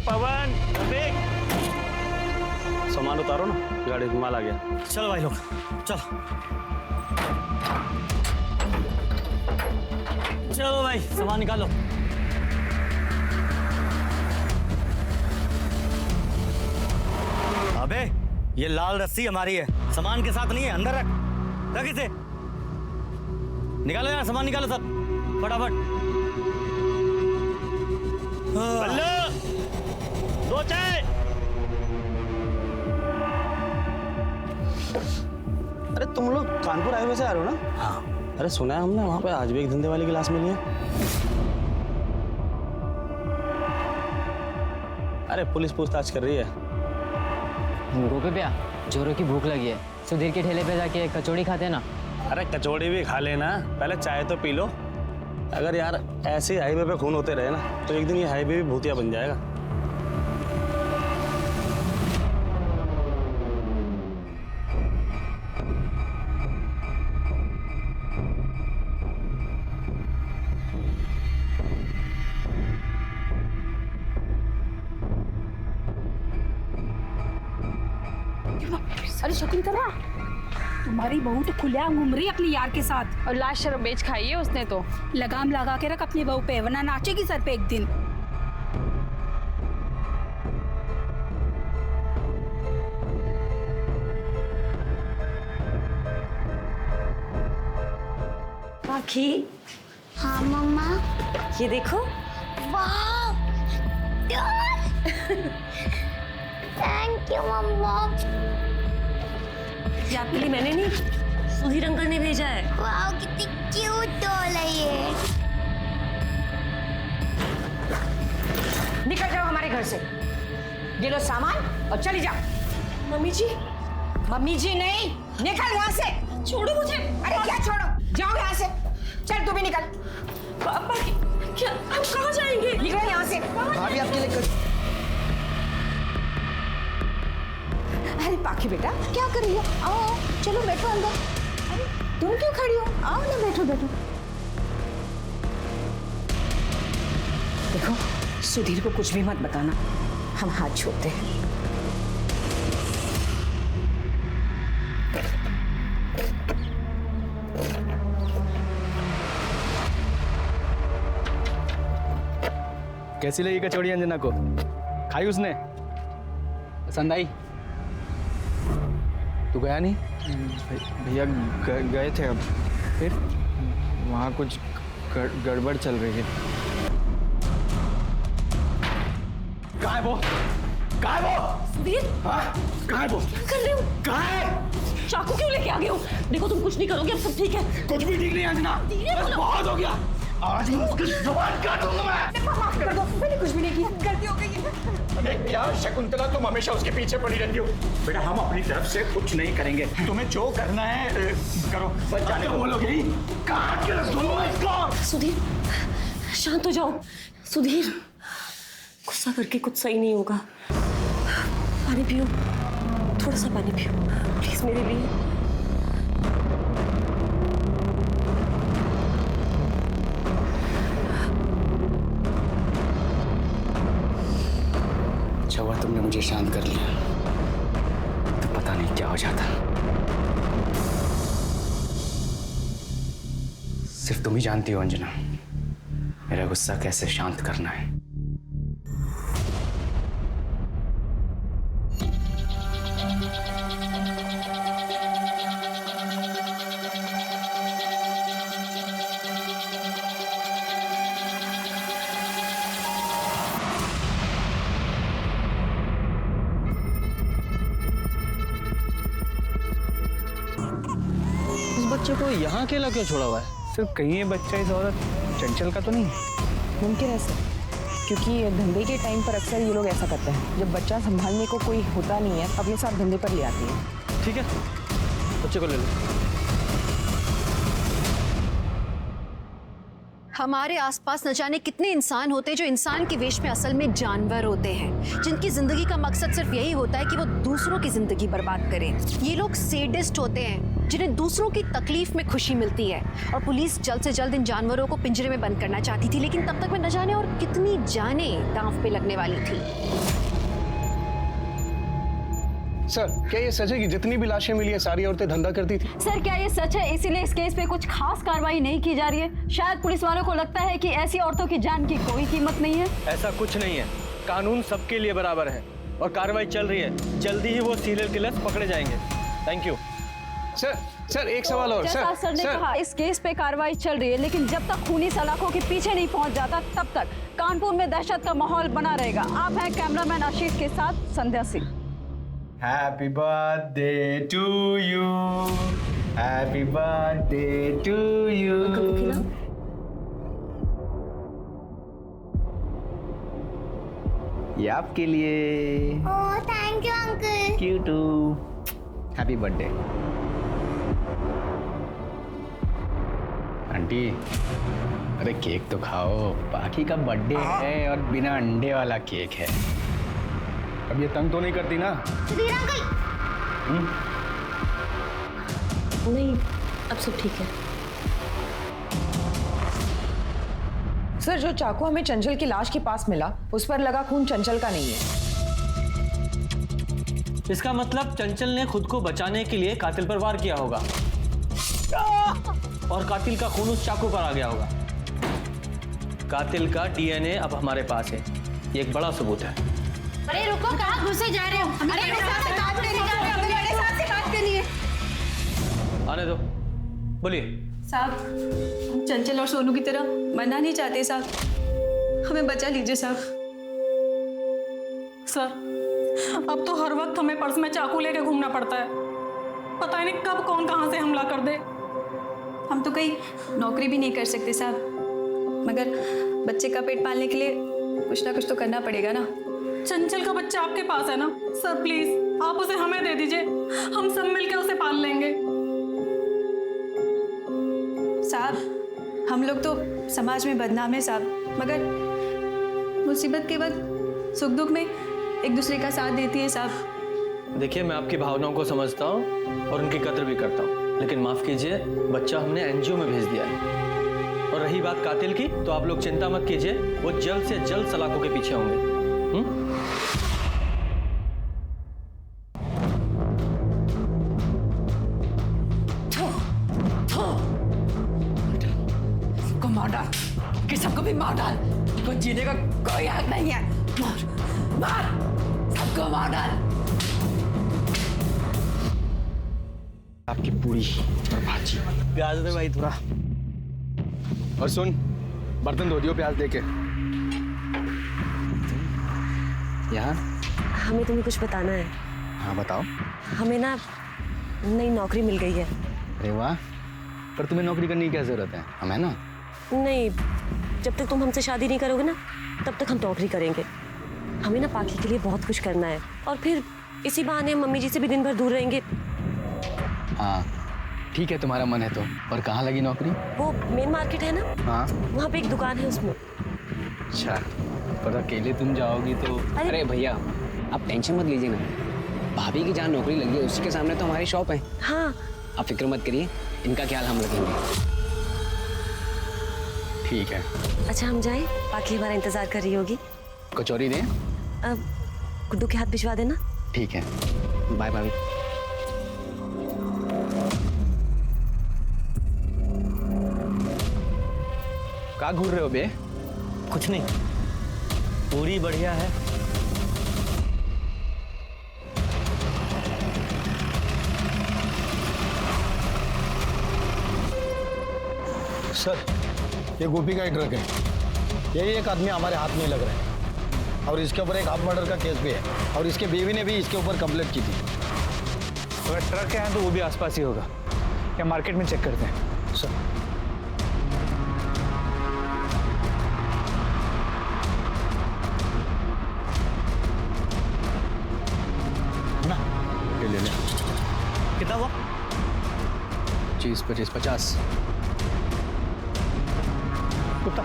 पवन, देख सामान उतारो ना, गाड़ी में माल आ गया। चलो भाई लोग, चलो चलो भाई, सामान निकालो। अबे ये लाल रस्सी हमारी है, सामान के साथ नहीं है, अंदर रख इसे। निकालो यार, सामान निकालो सब फटाफट। बल्लू, दो चाय। अरे तुम लोग कानपुर हाईवे से आ रहे हो ना? हाँ। अरे सुना है हमने वहाँ पे आज भी एक धंधे वाली गिलास मिली है। अरे पुलिस पूछताछ कर रही है। गोपी भैया, जोरों की भूख लगी है, सुधीर के ठेले पे जाके कचौड़ी खाते ना। अरे कचौड़ी भी खा लेना, पहले चाय तो पी लो। अगर यार ऐसे हाईवे पे खून होते रहे ना तो एक दिन ये हाईवे भी भूतिया बन जाएगा। अरे शकुंतला, तुम्हारी बहू तो खुलेआम घूम रही है अपने यार के साथ। और लाश शराब बेच खाई है उसने तो। लगाम लगा के रख अपनी बहू पे, वरना नाचेगी सर पे एक दिन। पाखी। हाँ मम्मा। ये देखो। वाह, थैंक यू मम्मा। ये आपके लिए मैंने नहीं, सुधीर अंकल ने भेजा है। वाह कितनी क्यूट डॉल है ये। निकल जाओ हमारे घर से, ये लो सामान और चली जाओ। मम्मी जी। मम्मी जी नहीं, निकल यहाँ से। छोड़ो मुझे। अरे क्या छोड़ो, जाओ यहाँ से। चल तू भी निकल। पापा क्या, हम कहाँ जाएंगे? निकलो यहाँ से। भाभी आपके लिए अरे पाखी बेटा, क्या कर रही हो? आओ चलो बैठो अंदर। अरे तुम क्यों खड़ी हो? आओ ना, बैठो बैठो। देखो सुधीर को कुछ भी मत बताना, हम हाथ छोड़ते हैं। कैसी लगी कचौड़ी अंजना को? खाई उसने? पसंद आई? तू गया नहीं? भैया गए थे, अब फिर वहाँ कुछ गड़बड़ चल रही है। कहाँ है वो? कहाँ है वो? सुधीर, हाँ? कहाँ है वो? क्या कर रहे हो? कहाँ है? चाकू क्यों लेके आ गए हो? देखो तुम कुछ नहीं करोगे, अब सब ठीक है। कुछ भी ठीक नहीं अंजना, बस बहुत हो गया। आज मैं उसकी जुबान काटूंगा मैं। माफ कर दो, मैंने कुछ भी नहीं किया, गलती हो गई है। अरे यार शकुंतला, तुम हमेशा उसके पीछे पड़ी रहती हो। बेटा हम अपनी तरफ से कुछ नहीं करेंगे, तुम्हें जो करना है करो। बस जाने को बोलोगे, काट के रख दूंगा इसको। सुधीर शांत हो जाओ। सुधीर गुस्सा करके कुछ सही नहीं होगा। पानी पियो, थोड़ा सा पानी पियो प्लीज मेरे लिए। अच्छा हुआ तुमने मुझे शांत कर लिया, तो पता नहीं क्या हो जाता। सिर्फ तुम ही जानती हो अंजना, मेरा गुस्सा कैसे शांत करना है। बच्चे को यहाँ अकेला क्यों छोड़ा हुआ है? सिर्फ कहीं ये बच्चा इस औरत चंचल का तो नहीं? मुमकिन है सर, क्योंकि धंधे के टाइम पर अक्सर ये लोग ऐसा करते हैं। जब बच्चा संभालने को कोई होता नहीं है, अपने साथ धंधे पर ले आती है। ठीक है, बच्चे को ले लो। हमारे आसपास न जाने कितने इंसान होते हैं जो इंसान के वेश में असल में जानवर होते हैं, जिनकी जिंदगी का मकसद सिर्फ यही होता है कि वो दूसरों की जिंदगी बर्बाद करें। ये लोग सेडिस्ट होते हैं जिन्हें दूसरों की तकलीफ में खुशी मिलती है। और पुलिस जल्द से जल्द इन जानवरों को पिंजरे में बंद करना चाहती थी, लेकिन तब तक में न जाने और कितनी जाने दांव पे लगने वाली थी। सर, क्या ये सच है कि जितनी भी लाशें मिली है सारी औरतें धंधा करती थी? सर, क्या ये सच है? इसीलिए इस केस पे कुछ खास कार्रवाई नहीं की जा रही है। शायद पुलिस वालों को लगता है कि ऐसी औरतों की जान की कोई कीमत नहीं है। ऐसा कुछ नहीं है, कानून सबके लिए बराबर है और कार्रवाई चल रही है। जल्दी ही वो सीरियल किलर्स पकड़े जाएंगे। Thank you. सर एक सवाल और। सर ने कहा इस केस पे कार्रवाई चल रही है, लेकिन जब तक खूनी सलाखों के पीछे नहीं पहुंच जाता तब तक कानपुर में दहशत का माहौल बना रहेगा। आप हैं कैमरामैन आशीष के साथ संध्या Singh. Happy birthday to you. Happy birthday to you. ये आपके लिए। Oh thank you uncle. You too. Happy birthday. Aunty, अरे केक तो खाओ, बाकी का बर्थडे है और बिना अंडे वाला केक है। अब ये तंग तो नहीं करती ना? सुधीर अंकल। नहीं, अब सब ठीक है। सर, जो चाकू हमें चंचल की लाश के पास मिला उस पर लगा खून चंचल का नहीं है। इसका मतलब चंचल ने खुद को बचाने के लिए कातिल पर वार किया होगा और कातिल का खून उस चाकू पर आ गया होगा। कातिल का डीएनए अब हमारे पास है, ये एक बड़ा सबूत है। अरे रुको, कहाँ घुसे जा रहे हो? अरे मेरे साथ से बात करनी है, मेरे साथ से बात करनी है। आने दो, बोलिए। साहब, हम चंचल और सोनू की तरह मरना नहीं चाहते साहब, हमें बचा लीजिए साहब। सर, अब तो हर वक्त हमें पर्स में चाकू लेके घूमना पड़ता है। पता ही नहीं कब कौन कहाँ से हमला कर दे। हम तो कहीं नौकरी भी नहीं कर सकते साहब, मगर बच्चे का पेट पालने के लिए कुछ ना कुछ तो करना पड़ेगा ना। चंचल का बच्चा आपके पास है ना सर, प्लीज आप उसे हमें दे दीजिए, हम सब मिलकर उसे पाल लेंगे। साहब, हम लोग तो समाज में बदनाम है साहब, मगर मुसीबत के वक्त सुख दुख में एक दूसरे का साथ देती है साहब। देखिए, मैं आपकी भावनाओं को समझता हूँ और उनकी कदर भी करता हूँ, लेकिन माफ कीजिए, बच्चा हमने एनजीओ में भेज दिया है। और रही बात कातिल की, तो आप लोग चिंता मत कीजिए, वो जल्द से जल्द सलाखों के पीछे होंगे। सबको मार डाल, कि सबको भी मार डाल, कोई जीने का कोई हक नहीं है। मार, मार, सबको मार डाल। आपकी पूरी और भाजी। प्याज दे भाई थोड़ा। और सुन, बर्तन धो दियो प्याज देके। यहाँ हमें तुम्हें कुछ बताना है। हाँ बताओ। हमें ना नई नौकरी मिल गई है। अरे वाह, पर तुम्हें नौकरी करने की क्या जरूरत है, हम है ना। नहीं, जब तक तुम हमसे शादी नहीं करोगे ना तब तक हम नौकरी करेंगे। हमें ना पाकी के लिए बहुत कुछ करना है और फिर इसी बहाने हम मम्मी जी से भी दिन भर दूर रहेंगे। हाँ ठीक है, तुम्हारा मन है तो। और कहाँ लगी नौकरी? वो मेन मार्केट है ना, हाँ वहाँ पे एक दुकान है उसमें। अच्छा, पर अकेले तुम जाओगी तो? अरे भैया आप टेंशन मत लीजिए ना, भाभी की जहाँ नौकरी लगी है उसी के सामने तो हमारी शॉप है। हाँ आप फिक्र मत करिए, इनका ख्याल हम रखेंगे। ठीक है। अच्छा हम जाएं, पाकी हमारा इंतजार कर रही होगी। कचौरी दें? अब गुड्डू के हाथ भिजवा देना। ठीक है, बाय भाभी। कहाँ घूर रहे हो बे? कुछ नहीं, पूरी बढ़िया है। सर, ये गोपी का एक ट्रक है, यही एक आदमी हमारे हाथ में लग रहा है और इसके ऊपर एक हाफ मर्डर का केस भी है और इसके बीवी ने भी इसके ऊपर कंप्लेंट की थी। अगर ट्रक है तो वो भी आसपास ही होगा, या मार्केट में चेक करते हैं। सर ना, ले ले। कितना हुआ? 20, 25, 50। कुत्ता।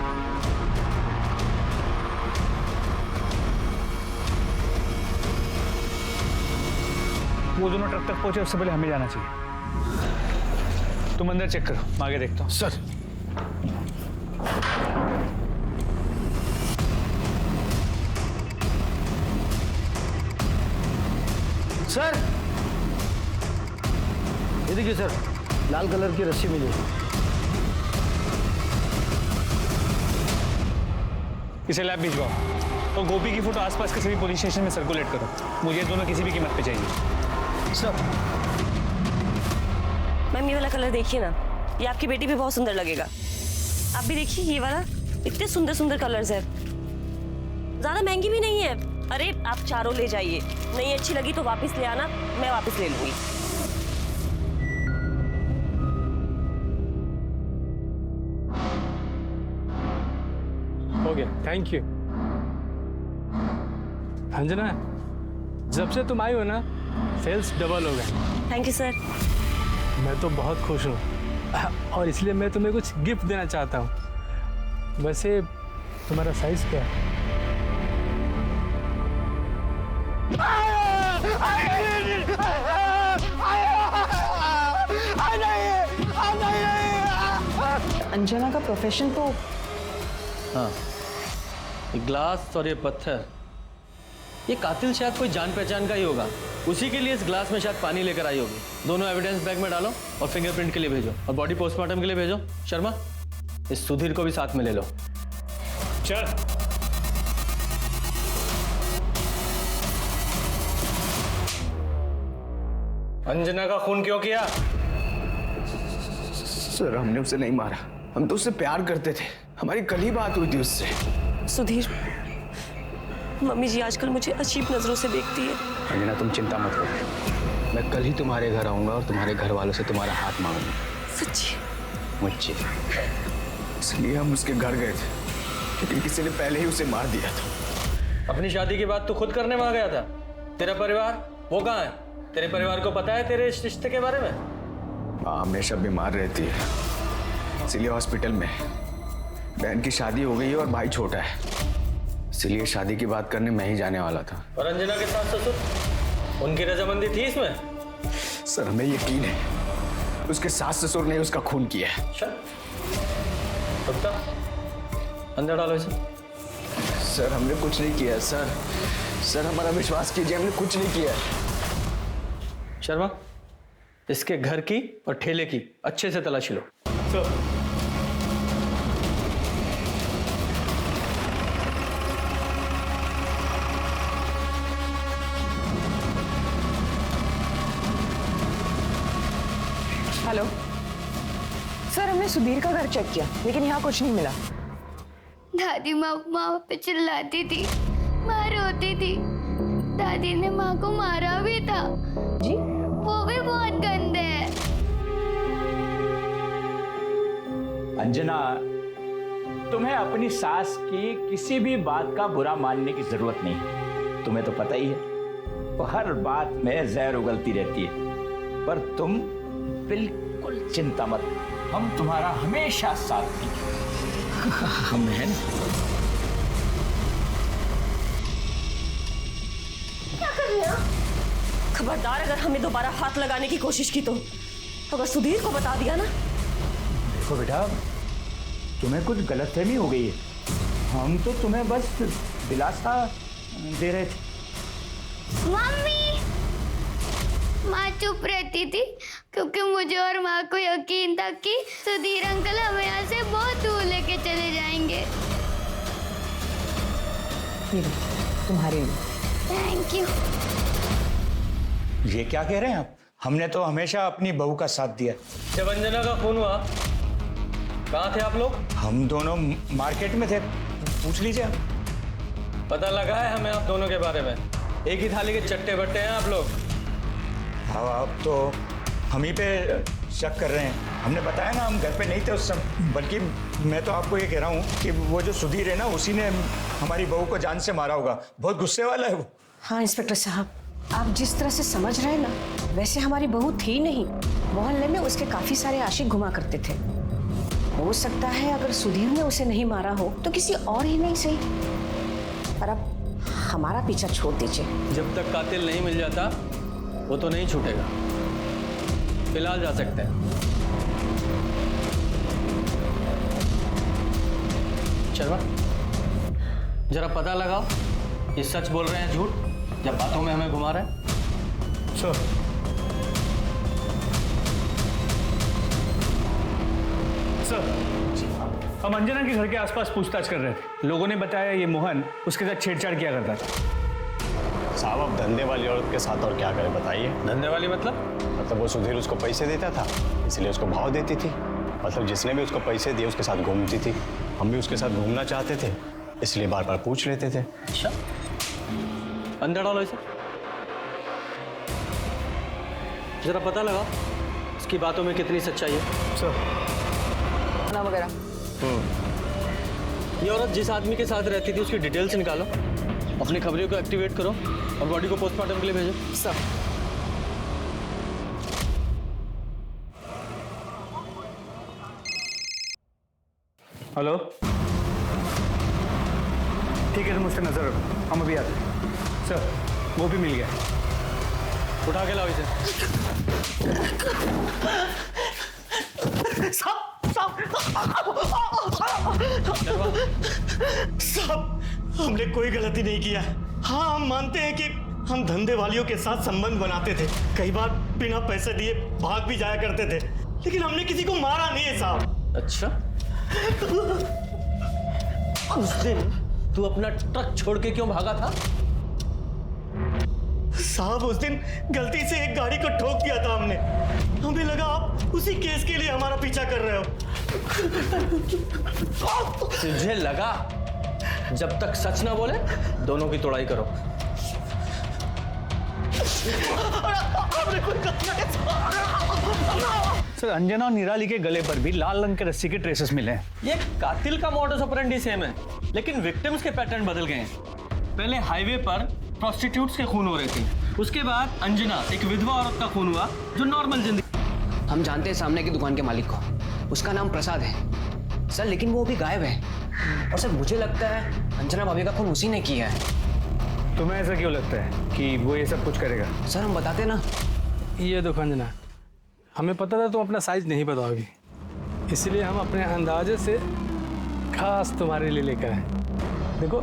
वो दोनों ट्रक तक पहुंचे उससे पहले हमें जाना चाहिए। तुम अंदर चेक करो, मैं आगे देखता हूँ। सर सर ये देखिए सर, लाल कलर की रस्सी मिली। इसे लैब भिजवाओ और गोपी की फोटो आसपास के सभी पुलिस स्टेशन में सर्कुलेट करो। मुझे दोनों किसी भी कीमत पे चाहिए। सर मैम ये वाला कलर देखिए ना, ये आपकी बेटी भी बहुत सुंदर लगेगा। आप भी देखिए ये वाला, इतने सुंदर सुंदर कलर्स है, ज्यादा महंगी भी नहीं है। अरे आप चारों ले जाइए, नहीं अच्छी लगी तो वापस ले आना, मैं वापस ले लूंगी। हो गया, थैंक यू। अंजना, जब से तुम आई हो ना, सेल्स डबल हो गए। Thank you sir. मैं तो बहुत खुश हूँ और इसलिए मैं तुम्हें कुछ गिफ्ट देना चाहता हूँ। वैसे तुम्हारा साइज क्या है? अंजना का प्रोफेशन तो हाँ, ये ग्लास और ये पत्थर, ये कातिल शायद कोई जान पहचान का ही होगा। उसी के लिए इस ग्लास में शायद पानी लेकर आई होगी। दोनों एविडेंस बैग में डालो और फिंगरप्रिंट के लिए भेजो और बॉडी पोस्टमार्टम के लिए भेजो। शर्मा, इस सुधीर को भी साथ में ले लो। चल। अंजना का खून क्यों किया? सर हमने उसे नहीं मारा, हम तो उससे प्यार करते थे, हमारी कल ही बात हुई थी उससे। सुधीर, मम्मी जी आजकल मुझे अजीब नजरों से देखती है। अंजना तुम चिंता मत करो, मैं कल ही तुम्हारे घर आऊंगा और तुम्हारे घर वालों से तुम्हारा हाथ मांगूंगा। सच्ची? मुझे इसलिए हम उसके घर गए थे, लेकिन किसी ने पहले ही उसे मार दिया था। अपनी शादी की बात तो खुद करने वहां गया था। तेरा परिवार वो कहाँ है? तेरे परिवार को पता है तेरे इस रिश्ते के बारे में? माँ हमेशा बीमार रहती है, इसीलिए हॉस्पिटल में। बहन की शादी हो गई है और भाई छोटा है, इसीलिए शादी की बात करने मैं ही जाने वाला था। और अंजना के सास ससुर, उनकी रजामंदी थी इसमें? सर हमें यकीन है उसके सास ससुर ने उसका खून किया है। अंदर डालो इसे। सर हमने कुछ नहीं किया सर, सर हमारा विश्वास कीजिए, हमने कुछ नहीं किया। शर्मा, इसके घर की और ठेले की अच्छे से तलाशी लो। सर हेलो सर, हमने सुधीर का घर चेक किया लेकिन यहाँ कुछ नहीं मिला। दादी माँ पे चिल्लाती थी, माँ रोती थी, दादी ने माँ को मारा भी था जी, वो भी बहुत गंदे है। अंजना, तुम्हें अपनी सास की किसी भी बात का बुरा मानने की जरूरत नहीं, तुम्हें तो पता ही है वो हर बात में जहर उगलती रहती है। पर तुम बिल्कुल चिंता मत, हम तुम्हारा हमेशा साथ देंगे। हम हैं ना? क्या कर रहे हैं? खबरदार अगर हमें दोबारा हाथ लगाने की कोशिश की तो, अगर सुधीर को बता दिया ना। देखो बेटा, तुम्हें कुछ गलतफहमी हो गई है, हम तो तुम्हें बस दिलासा दे रहे थे। मम्मी, माँ चुप रहती थी क्योंकि मुझे और माँ को यकीन था कि सुधीर अंकल हमें यहाँ से बहुत दूर लेके चले जाएंगे। तुम्हारे लिए। Thank you. ये क्या कह रहे हैं आप? हमने तो हमेशा अपनी बहू का साथ दिया। जब अंजना का खून हुआ कहाँ थे आप लोग? हम दोनों मार्केट में थे, पूछ लीजिए आप। पता लगा है हमें आप दोनों के बारे में, एक ही थाली के चट्टे बट्टे हैं आप लोग। हाँ, आप तो हम ही पे शक कर रहे हैं। हमने बताया ना, हम घर पे नहीं थे उस समय। बल्कि मैं तो आपको ये कह रहा हूँ कि वो जो सुधीर है ना, उसी ने हमारी बहू को जान से मारा होगा। बहुत गुस्से वाला है वो। हाँ इंस्पेक्टर साहब, आप जिस तरह से समझ रहे हैं ना, वैसे हमारी बहू थी नहीं। मोहल्ले में उसके काफी सारे आशिक घुमा करते थे। हो सकता है अगर सुधीर ने उसे नहीं मारा हो तो किसी और ही नहीं सही। पर अब हमारा पीछा छोड़ दीजिए। जब तक कातिल नहीं मिल जाता वो तो नहीं छूटेगा। फिलहाल जा सकते हैं। शर्मा, जरा पता लगाओ ये सच बोल रहे हैं झूठ, जब बातों में हमें घुमा रहे हैं। सर, हम अंजना के घर के आसपास पूछताछ कर रहे थे। लोगों ने बताया ये मोहन उसके साथ छेड़छाड़ किया करता था। साहब अब धंधे वाली औरत के साथ और क्या करें बताइए। धंधे वाली मतलब वो सुधीर उसको पैसे देता था इसलिए उसको भाव देती थी। मतलब जिसने भी उसको पैसे दिए उसके साथ घूमती थी। हम भी उसके साथ घूमना चाहते थे इसलिए बार बार पूछ लेते थे। अच्छा, अंदर डालो इसे, जरा पता लगाओ इसकी बातों में कितनी सच्चाई है। सर वगैरह ये औरत जिस आदमी के साथ रहती थी उसकी डिटेल्स निकालो, अपनी खबरों को एक्टिवेट करो और बॉडी को पोस्टमार्टम के लिए भेजो। सर हेलो, ठीक है, तुम उससे नजर रखो, हम अभी आते हैं। सर, वो भी मिल गया, उठा के लाओ इसे। साहब, हमने कोई गलती नहीं किया। हाँ, हम मानते हैं कि हम धंधे वालियों के साथ संबंध बनाते थे, कई बार बिना पैसे दिए भाग भी जाया करते थे, लेकिन हमने किसी को मारा नहीं है साहब। अच्छा, उस दिन तू अपना ट्रक छोड़ के क्यों भागा था? साहब, उस दिन गलती से एक गाड़ी को ठोक दिया था हमने। हमें लगा आप उसी केस के लिए हमारा पीछा कर रहे हो। तुझे लगा? जब तक सच ना बोले दोनों की तोड़ाई करो। सर, अंजना और निराली के गले पर भी लाल रंग के रस्सी के ट्रेसेस मिले हैं। ये कातिल का मॉडस ऑपरेंडी सेम है, लेकिन विक्टिम्स के पैटर्न बदल गए हैं। पहले हाईवे पर प्रोस्टिट्यूट्स के खून हो रहे थे, उसके बाद अंजना एक विधवा औरत का खून हुआ जो नॉर्मल जिंदगी। हम जानते हैं सामने की दुकान के मालिक को, उसका नाम प्रसाद है सर, लेकिन वो अभी गायब है। और सर मुझे लगता है अंजना भाभी का खून उसी ने किया है। तुम्हें ऐसा क्यों लगता है कि वो ये सब कुछ करेगा? सर हम बताते ना। ये देखो अंजना, हमें पता था तुम अपना साइज नहीं बताओगी, इसलिए हम अपने अंदाजे से खास तुम्हारे लिए लेकर आए। देखो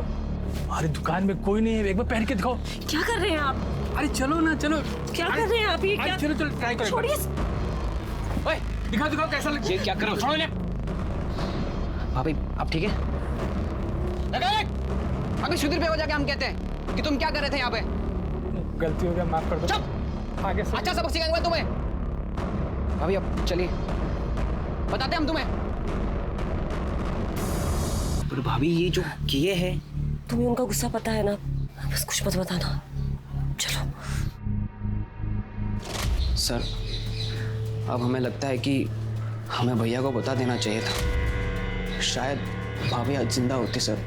हमारी दुकान में कोई नहीं है, एक बार पहन के दिखाओ। क्या कर रहे हैं आप? अरे चलो ना, चलो। क्या कर रहे हैं आप? ये क्या? चलो चलो ट्राई करो। छोड़िए। ओए दिखाओ दिखाओ कैसा लग। ये क्या कर रहे हो? छोड़ो इन्हें। भाभी आप ठीक है? अभी सुधीर पे हो जाके हम कहते हैं कि तुम क्या कर रहे थे यहाँ पे? गलती हो गया, माफ कर दो। चुप। आगे से अच्छा सबक सिखाऊंगा तुम्हें। भाभी अब चलिए, बताते हम तुम्हें। पर भाभी ये जो किए हैं, तुम्हें उनका गुस्सा पता है ना, बस कुछ मत बताना। चलो। सर अब हमें लगता है कि हमें भैया को बता देना चाहिए था, शायद भाभी आज जिंदा होती। सर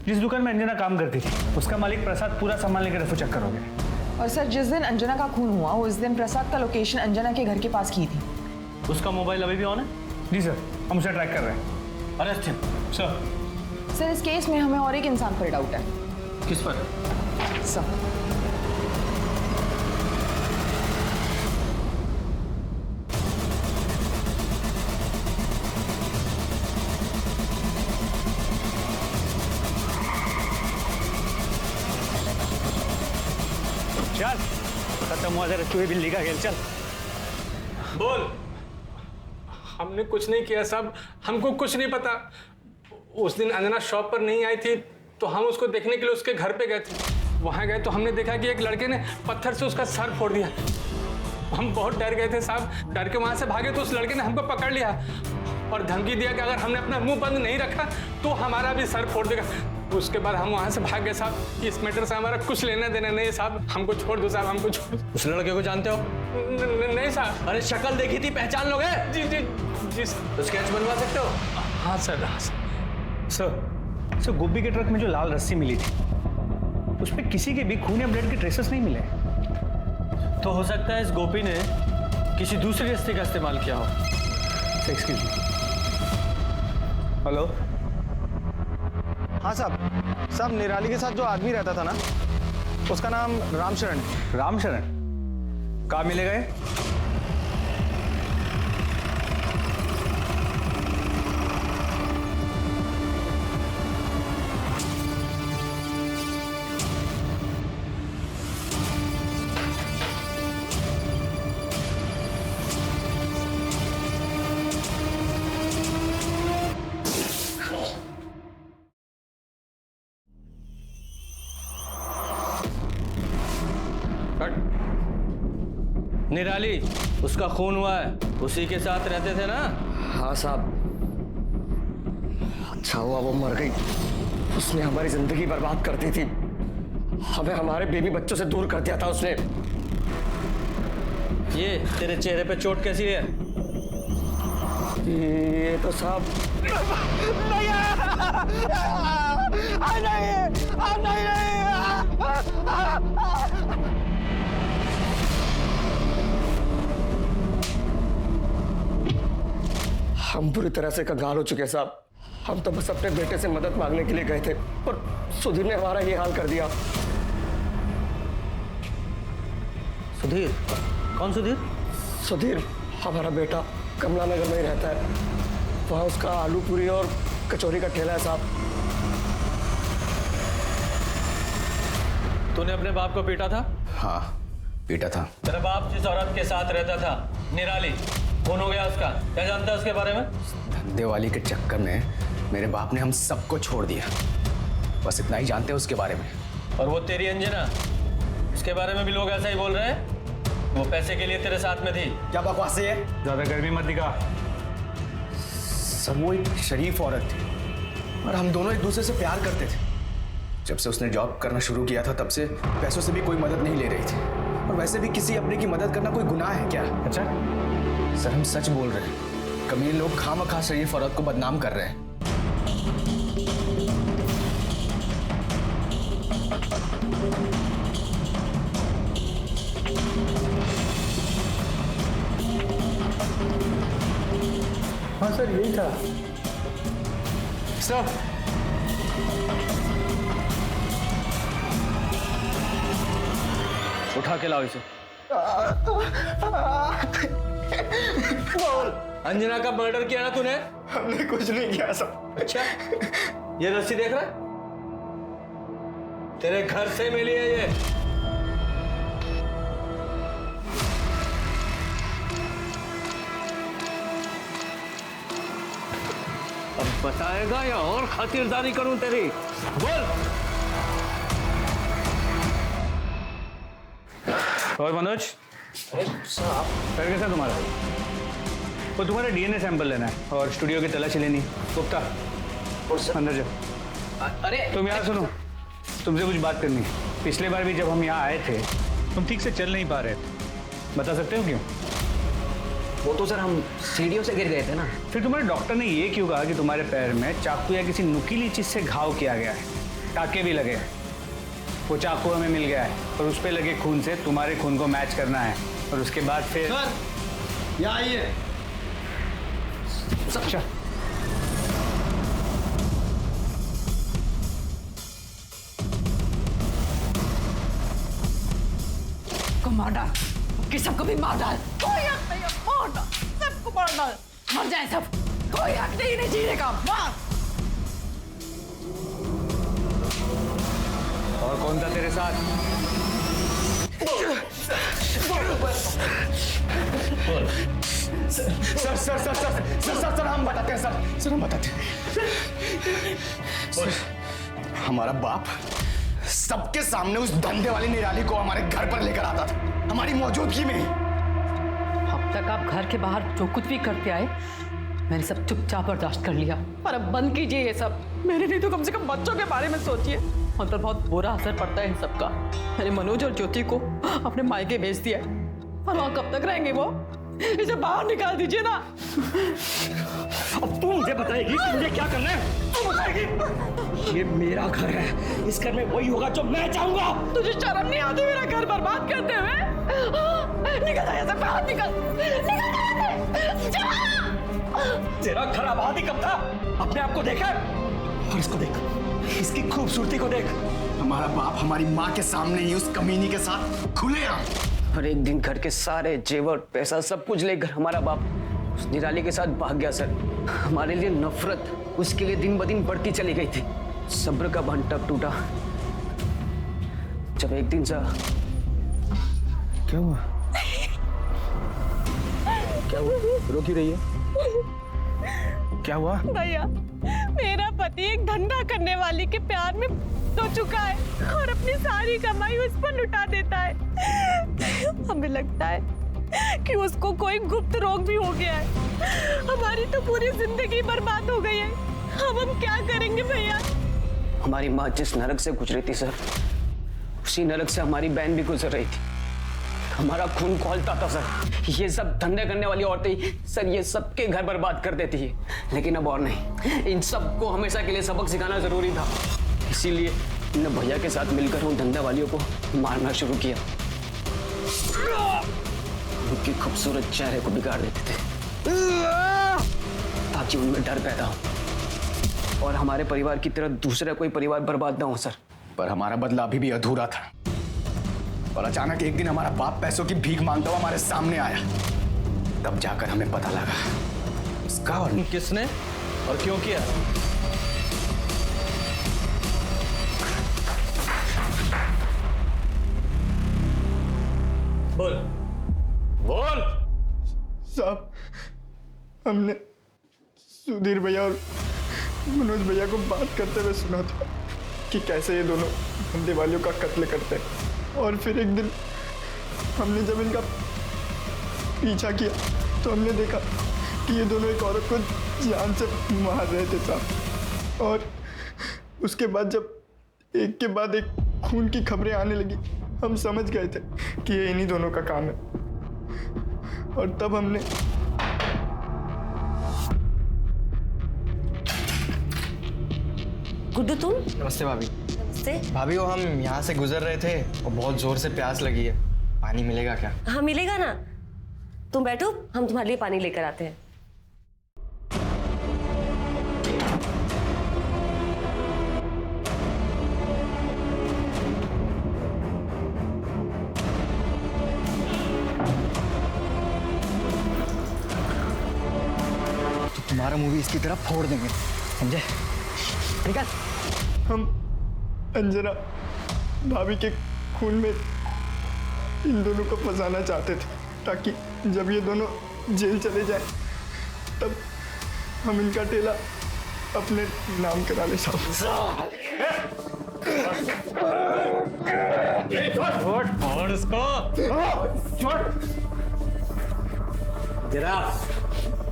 जिस दुकान में अंजना काम करती थी उसका मालिक प्रसाद पूरा सामान लेकर रफू चक्कर हो गया। और सर जिस दिन अंजना का खून हुआ उस दिन प्रसाद का लोकेशन अंजना के घर के पास की थी। उसका मोबाइल अभी भी ऑन है? जी सर, हम उसे ट्रैक कर रहे हैं। Arrest him. सर इस केस में हमें और एक इंसान पर डाउट है। किस पर? सर चल, खत्म हुआ जरा चूहे बिल्ली का खेल। चल बोल। हमने कुछ नहीं किया साहब, हमको कुछ नहीं पता। उस दिन अंजना शॉप पर नहीं आई थी तो हम उसको देखने के लिए उसके घर पे गए थे। वहां गए तो हमने देखा कि एक लड़के ने पत्थर से उसका सर फोड़ दिया। हम बहुत डर गए थे साहब, डर के वहां से भागे तो उस लड़के ने हमको पकड़ लिया और धमकी दिया कि अगर हमने अपना मुंह बंद नहीं रखा तो हमारा भी सर फोड़ देगा। उसके बाद हम वहां से भाग गए साहब। इस मैटर से हमारा कुछ लेना देना नहीं साहब, हमको छोड़ दो साहब, हमको छोड़ दो। उस लड़के को जानते हो? नहीं साहब। अरे शक्ल देखी थी, पहचान लोगे? जी जी जी सर। स्केच बनवा सकते हो? हाँ सर, हाँ सर। गोभी के ट्रक में जो लाल रस्सी मिली थी उस पर किसी के भी खून या ब्लड के ट्रेसेस नहीं मिले। तो हो सकता है इस गोपी ने किसी दूसरे रिश्ते का इस्तेमाल किया हो। Excuse me. हेलो। हाँ साहब, निराली के साथ जो आदमी रहता था ना, उसका नाम रामशरण। रामशरण कहाँ मिलेगा ये? निराली, उसका खून हुआ है, उसी के साथ रहते थे ना? हाँ साहब। अच्छा हुआ वो मर गई, उसने हमारी जिंदगी बर्बाद कर दी थी, हमें हमारे बेबी बच्चों से दूर कर दिया था उसने। ये तेरे चेहरे पे चोट कैसी है? ये तो साहब हम पूरी तरह से कंगाल हो चुके हैं साहब। हम तो बस अपने बेटे से मदद मांगने के लिए गए थे और सुधीर ने हमारा ये हाल कर दिया। सुधीर? कौन सुधीर? सुधीर हमारा बेटा कमला नगर में ही रहता है, वहाँ उसका आलू पूरी और कचौरी का ठेला है साहब। तूने अपने बाप को पीटा था? हाँ, पीटा था। तेरा बाप जिस औरत के साथ रहता था, निराली, खून हो गया उसका, क्या जानता है उसके बारे में? धंधे वाली के चक्कर में मेरे बाप ने हम सबको छोड़ दिया, बस इतना ही जानते हैं उसके बारे में। और वो तेरी अंजना, उसके बारे में भी लोग ऐसा ही बोल रहे हैं, वो पैसे के लिए तेरे साथ में थी। क्या बकवास है? ज्यादा गर्मी मत दिखा। सर वो एक शरीफ औरत थी और हम दोनों एक दूसरे से प्यार करते थे। जब से उसने जॉब करना शुरू किया था तब से पैसों से भी कोई मदद नहीं ले रही थी, और वैसे भी किसी अपने की मदद करना कोई गुनाह है क्या? अच्छा सर हम सच बोल रहे हैं, कमीने लोग खामखा शरीफ औरत को बदनाम कर रहे हैं। हाँ सर, यही था। स्टॉप। उठा के लाओ इसे। बोल। अंजना का मर्डर किया ना तूने? हमने कुछ नहीं किया साहब। अच्छा, ये रस्सी देख रहा है? तेरे घर से मिली है ये। अब बताएगा या और खातिरदारी करूं तेरी? बोल। और मनोज, पैर कैसा तुम्हारा? वो तुम्हारा डीएनए सैंपल लेना है और स्टूडियो की तलाशी लेनी। गुप्ता अंदर जाओ। अरे तुम यहाँ सुनो, तुमसे कुछ बात करनी है। पिछले बार भी जब हम यहाँ आए थे तुम ठीक से चल नहीं पा रहे थे, बता सकते हो क्यों? वो तो सर हम सीढ़ियों से गिर गए थे ना। फिर तुम्हारे डॉक्टर ने ये क्यों कहा कि तुम्हारे पैर में चाकू या किसी नुकीली चीज से घाव किया गया है? टाके भी लगे हैं, वो चाकू हमें मिल गया है और उस पे लगे खून से तुम्हारे खून को मैच करना है और उसके बाद फिर सर यहाँ आइए। अच्छा को मार डाल, कि सबको भी मार डाल। कोई हक नहीं है, मार डाल, सबको मार डाल, मर जाए सब, कोई हक नहीं जीने का, मार। और कौन था तेरे साथ? सर हम बताते हैं सर हम बताते हैं। हमारा बाप सबके सामने उस धंधे वाली निराली को हमारे घर पर लेकर आता था, हमारी मौजूदगी में। अब तक आप घर के बाहर जो कुछ भी करते आए, मैंने सब चुपचाप बर्दाश्त कर लिया, पर अब बंद कीजिए ये सब। मेरे नहीं तो कम से कम बच्चों के बारे में सोचिए। मतलब बहुत बुरा असर पड़ता है इन सबका। मैंने मनोज और ज्योति को अपने मायके भेज दिया है, पर वहाँ कब तक रहेंगे वो? इसे बाहर निकाल दीजिए ना। अब तू मुझे बताएगी कि मुझे क्या करना है? तू बताएगी। ये मेरा घर है, इस घर में वही होगा जो मैं चाहूंगा। तुझे शर्म नहीं आती मेरा घर बर्बाद करते हुए? निकल यहाँ से, बाहर निकल, निकल जा। तेरा खराब हाथ ही कब था? अपने आप को देखा और इसको देख, इसकी खूबसूरती को देख। हमारा बाप हमारी माँ के सामने ही उस कमीनी के साथ खुलेआम। और एक दिन घर के सारे जेवर पैसा सब कुछ लेकर हमारा बाप उस निराली के साथ भाग गया सर। हमारे लिए नफरत उसके लिए दिन ब दिन बढ़ती चली गई थी। सब्र का बांध टूटा टूटा जब एक दिन सा। क्या हुआ? क्या हुआ? रो क्यों रही है? क्या हुआ? भैया, मेरा पति एक धंधा करने वाली के प्यार में तो चुका है और अपनी सारी कमाई उस पर लुटा देता है। हमें लगता है कि उसको कोई गुप्त रोग भी हो गया है। हमारी तो पूरी जिंदगी बर्बाद हो गई है। अब हम क्या करेंगे भैया? हमारी माँ जिस नरक से गुजरी थी सर, उसी नरक से हमारी बहन भी गुजर रही थी। हमारा खून खौलता था सर। ये सब धंधे करने वाली औरतें सर ये सबके घर बर्बाद कर देती है। लेकिन अब और नहीं, इन सबको हमेशा के लिए सबक सिखाना जरूरी था। इसीलिए इन भैया के साथ मिलकर उन धंधे वालियों को मारना शुरू किया। उनके खूबसूरत चेहरे को बिगाड़ देते थे ताकि उनमें डर पैदा हो और हमारे परिवार की तरह दूसरा कोई परिवार बर्बाद ना हो सर। पर हमारा बदला अभी भी अधूरा था और अचानक एक दिन हमारा बाप पैसों की भीख मांगता हुआ हमारे सामने आया। तब जाकर हमें पता लगा इसका और किसने और क्यों किया। बोल बोल। साहब, हमने सुधीर भैया और मनोज भैया को बात करते हुए सुना था कि कैसे ये दोनों धंधे वालियों का कत्ल करते हैं। और फिर एक दिन हमने जब इनका पीछा किया तो हमने देखा कि ये दोनों एक औरत को जान से मार रहे थे साहब। और उसके बाद जब एक के बाद एक खून की खबरें आने लगी, हम समझ गए थे कि ये इन्हीं दोनों का काम है। और तब हमने गुड्डू, तुम? नमस्ते भाभी। नमस्ते भाभी, वो हम यहाँ से गुजर रहे थे और बहुत जोर से प्यास लगी है। पानी मिलेगा क्या? हाँ मिलेगा ना, तुम बैठो, हम तुम्हारे लिए पानी लेकर आते हैं। तो तुम्हारा मूवी इसकी तरफ फोड़ देंगे, समझे? निकल। हम अंजना भाभी के खून में इन दोनों को फंसाना चाहते थे ताकि जब ये दोनों जेल चले जाएं तब हम इनका ठेला अपने नाम करा ले। छोड़ इसको, छोड़। जरा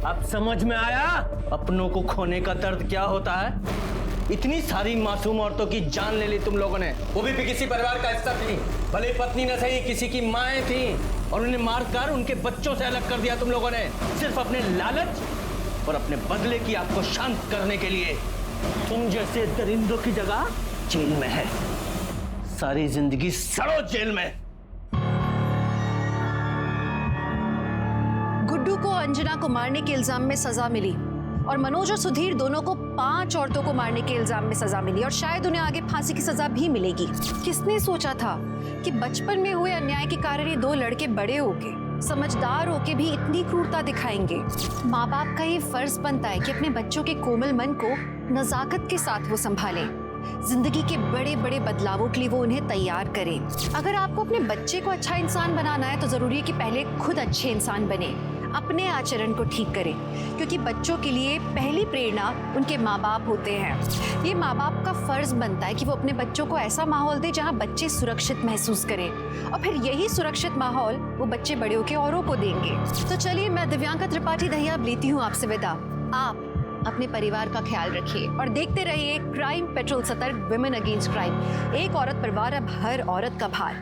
अब समझ में आया अपनों को खोने का दर्द क्या होता है। इतनी सारी मासूम औरतों की जान ले ली तुम लोगों ने, वो भी किसी परिवार का हिस्सा थी, भले पत्नी न सही किसी की माएँ थी, और उन्हें मारकर उनके बच्चों से अलग कर दिया तुम लोगों ने, सिर्फ अपने लालच और अपने बदले की आपको शांत करने के लिए। तुम जैसे दरिंदों की जगह जेल में है, सारी जिंदगी सड़ो जेल में। गुड्डू को अंजना को मारने के इल्जाम में सजा मिली और मनोज और सुधीर दोनों को 5 औरतों को मारने के इल्जाम में सजा मिली और शायद उन्हें आगे फांसी की सजा भी मिलेगी। किसने सोचा था कि बचपन में हुए अन्याय के कारण ये 2 लड़के बड़े होके समझदार होके भी इतनी क्रूरता दिखाएंगे। माँ बाप का ये फर्ज बनता है कि अपने बच्चों के कोमल मन को नजाकत के साथ वो संभालें, जिंदगी के बड़े बड़े बदलावों के लिए वो उन्हें तैयार करें। अगर आपको अपने बच्चे को अच्छा इंसान बनाना है तो जरूरी है कि पहले खुद अच्छे इंसान बने, अपने आचरण को ठीक करें, क्योंकि बच्चों के लिए पहली प्रेरणा उनके माँ बाप होते हैं। ये माँ बाप का फर्ज बनता है कि वो अपने बच्चों को ऐसा माहौल दे जहाँ बच्चे सुरक्षित महसूस करें और फिर यही सुरक्षित माहौल वो बच्चे बड़े होकर औरों को देंगे। तो चलिए, मैं दिव्यांका त्रिपाठी दहिया लेती हूँ आपसे विदा। आप अपने परिवार का ख्याल रखिए और देखते रहिए क्राइम पेट्रोल, सतर्क, विमेन अगेंस्ट क्राइम। एक औरत पर वार, अब हर औरत का भार।